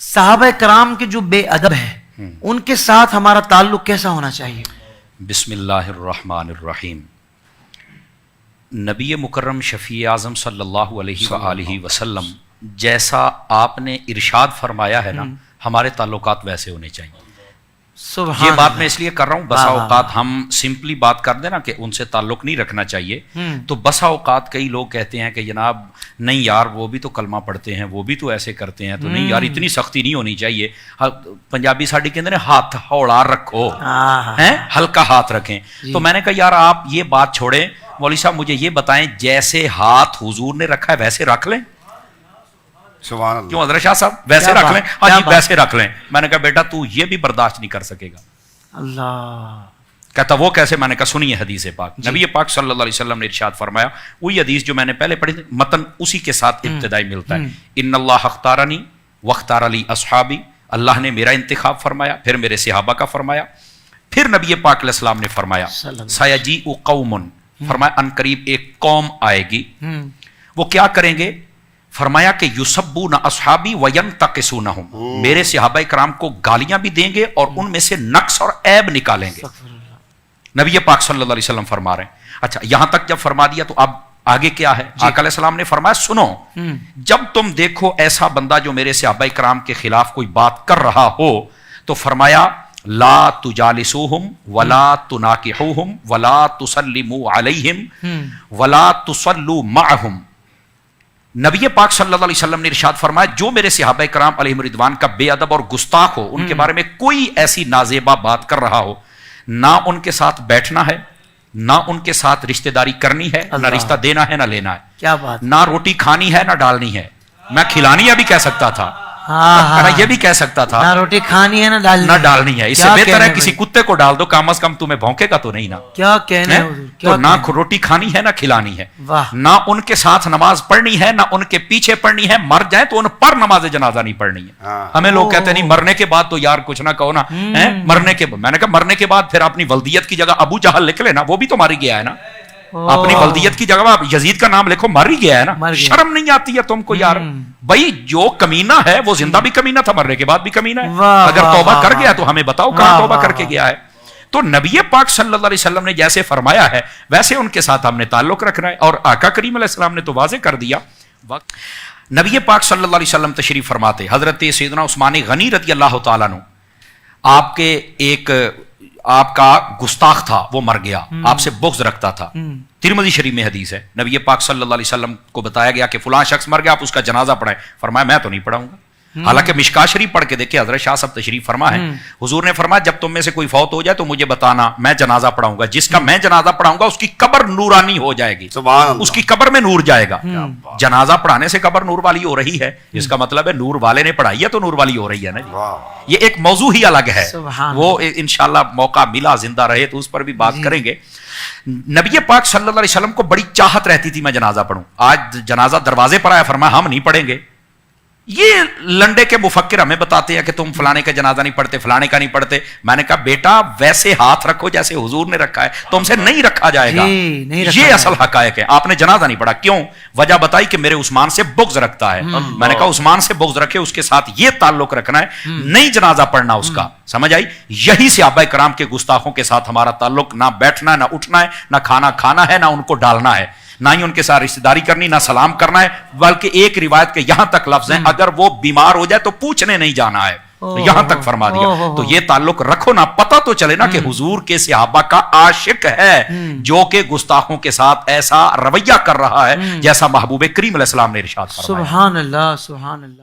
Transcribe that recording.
صحابہ کرام کے جو بے ادب ہے ان کے ساتھ ہمارا تعلق کیسا ہونا چاہیے؟ بسم اللہ الرحمن الرحیم۔ نبی مکرم شفیع اعظم صلی اللہ علیہ وآلہ وسلم جیسا آپ نے ارشاد فرمایا ہے نا، ہمارے تعلقات ویسے ہونے چاہیے۔ سبحان یہ بات اللہ۔ میں اس لیے کر رہا ہوں، بسا اوقات ہم سمپلی بات کر دیں نا کہ ان سے تعلق نہیں رکھنا چاہیے، تو بسا اوقات کئی لوگ کہتے ہیں کہ جناب نہیں یار وہ بھی تو کلمہ پڑھتے ہیں، وہ بھی تو ایسے کرتے ہیں، تو نہیں یار اتنی سختی نہیں ہونی چاہیے۔ پنجابی ساڈی کہتے ہیں ہاتھ ہوڑا رکھو، ہلکا ہاتھ رکھیں۔ تو میں نے کہا یار آپ یہ بات چھوڑیں، مولوی صاحب مجھے یہ بتائیں جیسے ہاتھ حضور نے رکھا ہے ویسے رکھ لیں؟ سبحان اللہ۔ کیوں حضرت شاہ صاحب ویسے رکھ لیں؟ ہاں جی ویسے رکھ لیں۔ میں نے کہا بیٹا تو یہ بھی برداشت نہیں کر سکے گا۔ اللہ کہتا وہ کیسے؟ میں نے کہا سنیے حدیث پاک، نبی پاک صلی اللہ علیہ وسلم نے ارشاد فرمایا، وہی حدیث جو میں نے پہلے پڑھی تھی، متن اسی کے ساتھ ابتدائی ملتا ہے، ان اللہ اختارنی واختار علی اصحابی، اللہ نے میرا انتخاب فرمایا، پھر میرے صحابہ کا فرمایا، پھر نبی پاک علیہ السلام نے فرمایا سیجیء قوم، فرمایا ان قریب ایک قوم آئے گی، وہ کیا کریں گے؟ فرمایا کہ یسبون اصحابی وینتقصونہم، میرے صحابہ کرام کو گالیاں بھی دیں گے اور ان میں سے نقص اور عیب نکالیں گے۔ نبی پاک صلی اللہ علیہ وسلم فرما رہے ہیں۔ اچھا یہاں تک جب فرما دیا تو اب آگے کیا ہے؟ آقا علیہ السلام نے فرمایا سنو، جب تم دیکھو ایسا بندہ جو میرے صحابہ کرام کے خلاف کوئی بات کر رہا ہو تو فرمایا لا تجالسوہم ولا تناکحوہم ولا تسلموا علیہم ولا تصلوا معہم۔ نبی پاک صلی اللہ علیہ وسلم نے ارشاد فرمایا جو میرے صحابہ کرام علیہم رضوان کا بے ادب اور گستاخ ہو، ان کے بارے میں کوئی ایسی نازیبہ بات کر رہا ہو، نہ ان کے ساتھ بیٹھنا ہے، نہ ان کے ساتھ رشتہ داری کرنی ہے، نہ رشتہ دینا ہے نہ لینا ہے، کیا بات، نہ روٹی کھانی ہے نہ ڈالنی ہے۔ میں کھلانی ہے بھی کہہ سکتا تھا، یہ بھی کہہ سکتا تھا، نہ روٹی کھانی ہے نہ ڈالنی ہے۔ اس سے بہتر ہے کسی کتے کو ڈال دو، کم از کم تمہیں بھونکے گا تو نہیں نا۔ کیا کہنے تو نہ روٹی کھانی ہے نہ کھلانی ہے، نہ ان کے ساتھ نماز پڑھنی ہے نہ ان کے پیچھے پڑھنی ہے، مر جائیں تو ان پر نماز جنازہ نہیں پڑھنی ہے۔ ہمیں لوگ کہتے ہیں نہیں مرنے کے بعد تو یار کچھ نہ کہو نا، مرنے کے بعد، میں نے کہا مرنے کے بعد پھر اپنی ولدیت کی جگہ ابو جہل لکھ لینا، وہ بھی تو ماری گیا ہے نا، اپنی ولدیت کی جگہ یزید کا نام لکھو، مر ہی گیا ہے نا۔ شرم نہیں آتی ہے تم کو یار؟ بھائی جو کمینہ ہے وہ زندہ بھی کمینہ تھا، مرنے کے بعد بھی کمینہ ہے، اگر توبہ کر گیا تو ہمیں بتاؤ کہاں توبہ کر کے گیا ہے۔ تو نبی پاک صلی اللہ علیہ وسلم نے جیسے فرمایا ہے ویسے ان کے ساتھ ہم نے تعلق رکھنا ہے، اور آقا کریم علیہ السلام نے تو واضح کر دیا۔ نبی پاک صلی اللہ علیہ وسلم تشریف فرماتے، حضرت سیدنا عثمان غنی رضی اللہ تعالیٰ عنہ، آپ کے ایک آپ کا گستاخ تھا، وہ مر گیا، آپ سے بغض رکھتا تھا، ترمذی شریف میں حدیث ہے، نبی پاک صلی اللہ علیہ وسلم کو بتایا گیا کہ فلاں شخص مر گیا، آپ اس کا جنازہ پڑھائیں، فرمایا میں تو نہیں پڑھاؤں گا۔ حالانکہ مشکا شریف پڑھ کے دیکھیں، حضرت شاہ صاحب تشریف فرما ہے، حضور نے فرمایا جب تم میں سے کوئی فوت ہو جائے تو مجھے بتانا، میں جنازہ پڑھاؤں گا، جس کا میں جنازہ پڑھاؤں گا اس کی قبر نورانی ہو جائے گی، اس کی قبر میں نور جائے گا۔ جنازہ پڑھانے سے قبر نور والی ہو رہی ہے، اس کا مطلب ہے نور والے نے پڑھائی ہے تو نور والی ہو رہی ہے نا جی۔ یہ ایک موضوع ہی الگ ہے، وہ انشاءاللہ موقع ملا زندہ رہے تو اس پر بھی بات کریں گے۔ نبی پاک صلی اللہ علیہ وسلم کو بڑی چاہت رہتی تھی میں جنازہ پڑھوں، آج جنازہ دروازے پر آیا، فرمایا ہم نہیں پڑھیں گے۔ یہ لنڈے کے مفکر ہمیں بتاتے ہیں کہ تم فلانے کا جنازہ نہیں پڑھتے، فلانے کا نہیں پڑھتے۔ میں نے کہا بیٹا ویسے ہاتھ رکھو جیسے حضور نے رکھا ہے، تم سے نہیں رکھا جائے گا، یہ اصل حقائق ہے۔ آپ نے جنازہ نہیں پڑھا، کیوں؟ وجہ بتائی کہ میرے عثمان سے بغض رکھتا ہے۔ میں نے کہا عثمان سے بغض رکھے، اس کے ساتھ یہ تعلق رکھنا ہے، نہیں جنازہ پڑھنا اس کا، سمجھ آئی؟ یہی صحابہ کرام کے گستاخوں کے ساتھ ہمارا تعلق، نہ بیٹھنا ہے نہ اٹھنا ہے، نہ کھانا کھانا ہے، نہ ان کو ڈالنا ہے، نہ ہی ان کے ساتھ رشتہ داری کرنی، نہ سلام کرنا ہے، بلکہ ایک روایت کے یہاں تک لفظ ہیں اگر وہ بیمار ہو جائے تو پوچھنے نہیں جانا ہے، یہاں تک فرما دیا۔ تو یہ تعلق رکھو نا، پتہ تو چلے نا کہ حضور کے صحابہ کا عاشق ہے جو کہ گستاخوں کے ساتھ ایسا رویہ کر رہا ہے جیسا محبوب کریم علیہ السلام نے ارشاد فرمایا۔ سبحان اللہ، سبحان اللہ۔